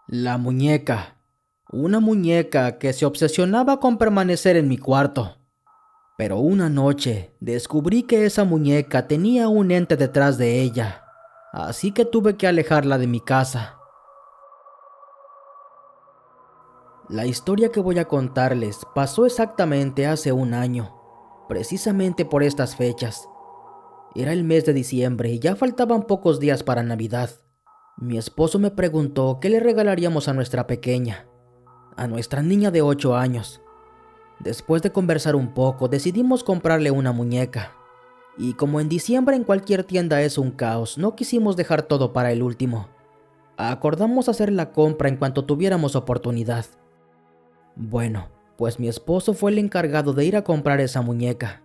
La muñeca. Una muñeca que se obsesionaba con permanecer en mi cuarto. Pero una noche descubrí que esa muñeca tenía un ente detrás de ella, así que tuve que alejarla de mi casa. La historia que voy a contarles pasó exactamente hace un año, precisamente por estas fechas. Era el mes de diciembre y ya faltaban pocos días para Navidad. Mi esposo me preguntó qué le regalaríamos a nuestra pequeña, a nuestra niña de 8 años. Después de conversar un poco, decidimos comprarle una muñeca. Y como en diciembre en cualquier tienda es un caos, no quisimos dejar todo para el último. Acordamos hacer la compra en cuanto tuviéramos oportunidad. Bueno, pues mi esposo fue el encargado de ir a comprar esa muñeca.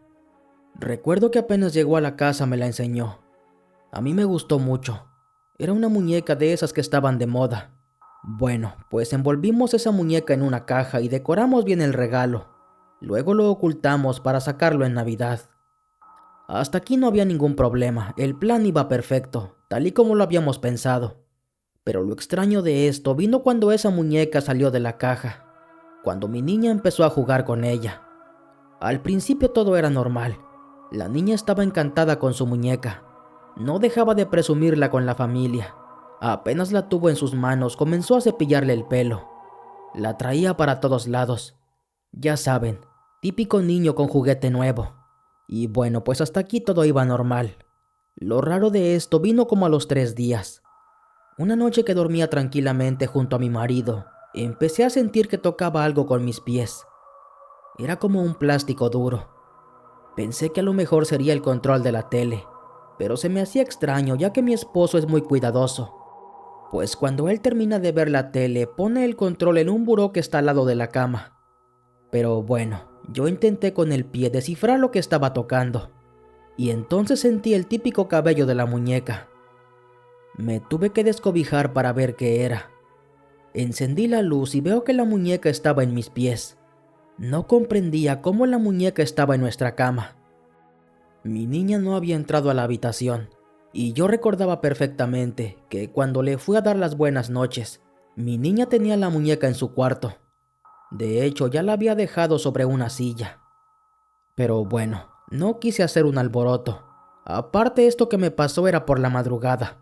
Recuerdo que apenas llegó a la casa me la enseñó. A mí me gustó mucho. Era una muñeca de esas que estaban de moda. Bueno, pues envolvimos esa muñeca en una caja y decoramos bien el regalo. Luego lo ocultamos para sacarlo en Navidad. Hasta aquí no había ningún problema, el plan iba perfecto, tal y como lo habíamos pensado. Pero lo extraño de esto vino cuando esa muñeca salió de la caja, cuando mi niña empezó a jugar con ella. Al principio todo era normal, la niña estaba encantada con su muñeca, no dejaba de presumirla con la familia. Apenas la tuvo en sus manos, comenzó a cepillarle el pelo. La traía para todos lados. Ya saben, típico niño con juguete nuevo. Y bueno, pues hasta aquí todo iba normal. Lo raro de esto vino como a los 3 días. Una noche que dormía tranquilamente junto a mi marido, empecé a sentir que tocaba algo con mis pies. Era como un plástico duro. Pensé que a lo mejor sería el control de la tele, pero se me hacía extraño ya que mi esposo es muy cuidadoso. Pues cuando él termina de ver la tele, pone el control en un buró que está al lado de la cama. Pero bueno, yo intenté con el pie descifrar lo que estaba tocando. Y entonces sentí el típico cabello de la muñeca. Me tuve que descobijar para ver qué era. Encendí la luz y veo que la muñeca estaba en mis pies. No comprendía cómo la muñeca estaba en nuestra cama. Mi niña no había entrado a la habitación, y yo recordaba perfectamente que cuando le fui a dar las buenas noches, mi niña tenía la muñeca en su cuarto. De hecho, ya la había dejado sobre una silla. Pero bueno, no quise hacer un alboroto. Aparte, esto que me pasó era por la madrugada.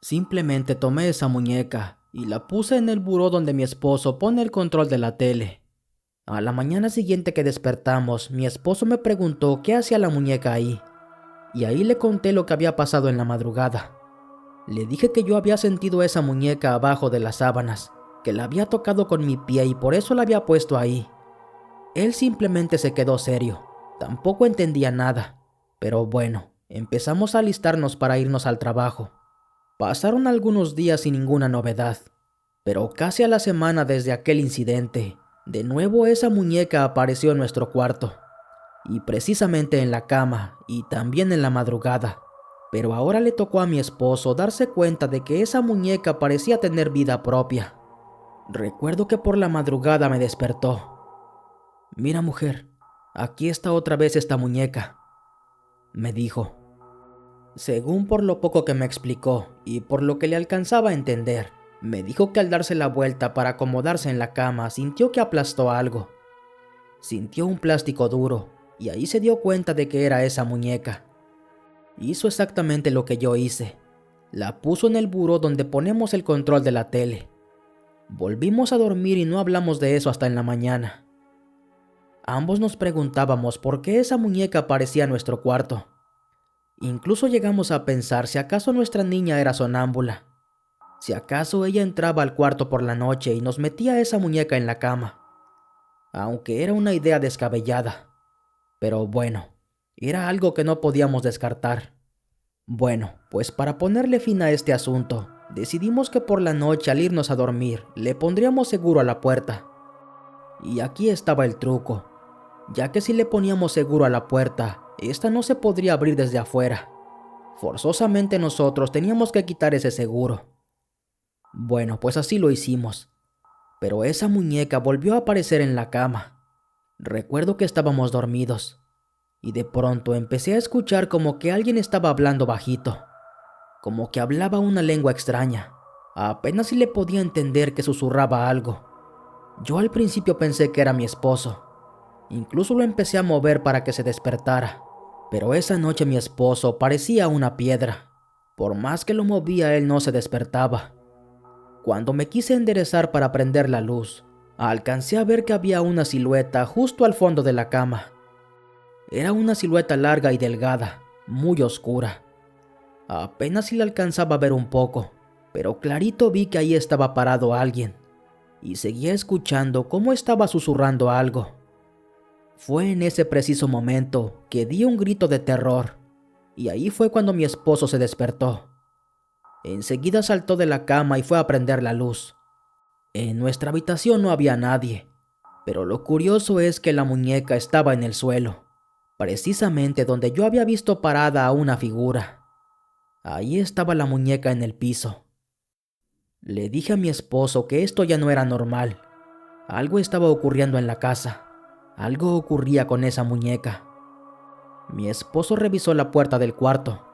Simplemente tomé esa muñeca y la puse en el buró donde mi esposo pone el control de la tele. A la mañana siguiente que despertamos, mi esposo me preguntó qué hacía la muñeca ahí. Y ahí le conté lo que había pasado en la madrugada. Le dije que yo había sentido esa muñeca abajo de las sábanas, que la había tocado con mi pie y por eso la había puesto ahí. Él simplemente se quedó serio. Tampoco entendía nada. Pero bueno, empezamos a alistarnos para irnos al trabajo. Pasaron algunos días sin ninguna novedad. Pero casi a la semana desde aquel incidente, de nuevo esa muñeca apareció en nuestro cuarto. Y precisamente en la cama y también en la madrugada. Pero ahora le tocó a mi esposo darse cuenta de que esa muñeca parecía tener vida propia. Recuerdo que por la madrugada me despertó. «Mira, mujer, aquí está otra vez esta muñeca», me dijo. Según por lo poco que me explicó y por lo que le alcanzaba a entender, me dijo que al darse la vuelta para acomodarse en la cama sintió que aplastó algo. Sintió un plástico duro y ahí se dio cuenta de que era esa muñeca. Hizo exactamente lo que yo hice. La puso en el buró donde ponemos el control de la tele. Volvimos a dormir y no hablamos de eso hasta en la mañana. Ambos nos preguntábamos por qué esa muñeca aparecía en nuestro cuarto. Incluso llegamos a pensar si acaso nuestra niña era sonámbula. Si acaso ella entraba al cuarto por la noche y nos metía esa muñeca en la cama. Aunque era una idea descabellada. Pero bueno, era algo que no podíamos descartar. Bueno, pues para ponerle fin a este asunto, decidimos que por la noche al irnos a dormir, le pondríamos seguro a la puerta. Y aquí estaba el truco, ya que si le poníamos seguro a la puerta, esta no se podría abrir desde afuera. Forzosamente nosotros teníamos que quitar ese seguro. Bueno, pues así lo hicimos. Pero esa muñeca volvió a aparecer en la cama. Recuerdo que estábamos dormidos. Y de pronto empecé a escuchar como que alguien estaba hablando bajito, como que hablaba una lengua extraña. Apenas si le podía entender que susurraba algo. Yo al principio pensé que era mi esposo. Incluso lo empecé a mover para que se despertara. Pero esa noche mi esposo parecía una piedra. Por más que lo movía, él no se despertaba. Cuando me quise enderezar para prender la luz, alcancé a ver que había una silueta justo al fondo de la cama. Era una silueta larga y delgada, muy oscura. Apenas si le alcanzaba a ver un poco, pero clarito vi que ahí estaba parado alguien, y seguía escuchando cómo estaba susurrando algo. Fue en ese preciso momento que di un grito de terror, y ahí fue cuando mi esposo se despertó. Enseguida saltó de la cama y fue a prender la luz. En nuestra habitación no había nadie, pero lo curioso es que la muñeca estaba en el suelo, precisamente donde yo había visto parada a una figura. Ahí estaba la muñeca en el piso. Le dije a mi esposo que esto ya no era normal. Algo estaba ocurriendo en la casa. Algo ocurría con esa muñeca. Mi esposo revisó la puerta del cuarto.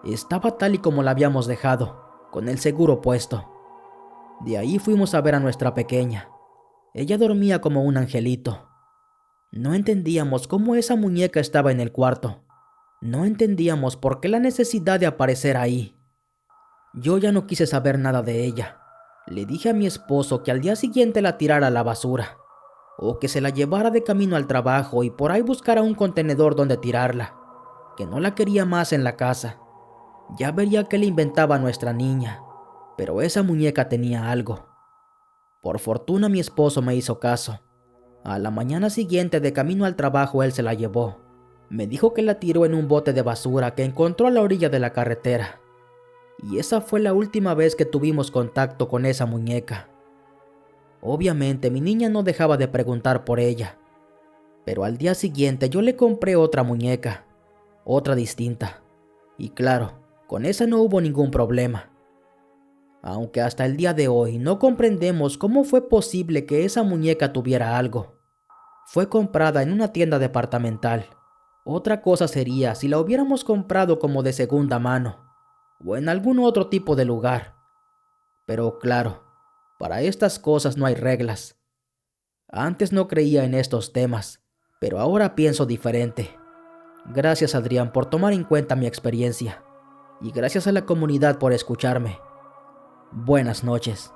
Estaba tal y como la habíamos dejado, con el seguro puesto. De ahí fuimos a ver a nuestra pequeña. Ella dormía como un angelito. No entendíamos cómo esa muñeca estaba en el cuarto. No entendíamos por qué la necesidad de aparecer ahí. Yo ya no quise saber nada de ella. Le dije a mi esposo que al día siguiente la tirara a la basura, o que se la llevara de camino al trabajo y por ahí buscara un contenedor donde tirarla, que no la quería más en la casa. Ya vería qué le inventaba a nuestra niña, pero esa muñeca tenía algo. Por fortuna mi esposo me hizo caso. A la mañana siguiente, de camino al trabajo, él se la llevó. Me dijo que la tiró en un bote de basura que encontró a la orilla de la carretera. Y esa fue la última vez que tuvimos contacto con esa muñeca. Obviamente mi niña no dejaba de preguntar por ella, pero al día siguiente yo le compré otra muñeca, otra distinta. Y claro, con esa no hubo ningún problema. Aunque hasta el día de hoy no comprendemos cómo fue posible que esa muñeca tuviera algo. Fue comprada en una tienda departamental. Otra cosa sería si la hubiéramos comprado como de segunda mano, o en algún otro tipo de lugar. Pero claro, para estas cosas no hay reglas. Antes no creía en estos temas, pero ahora pienso diferente. Gracias, Adrián, por tomar en cuenta mi experiencia. Y gracias a la comunidad por escucharme. Buenas noches.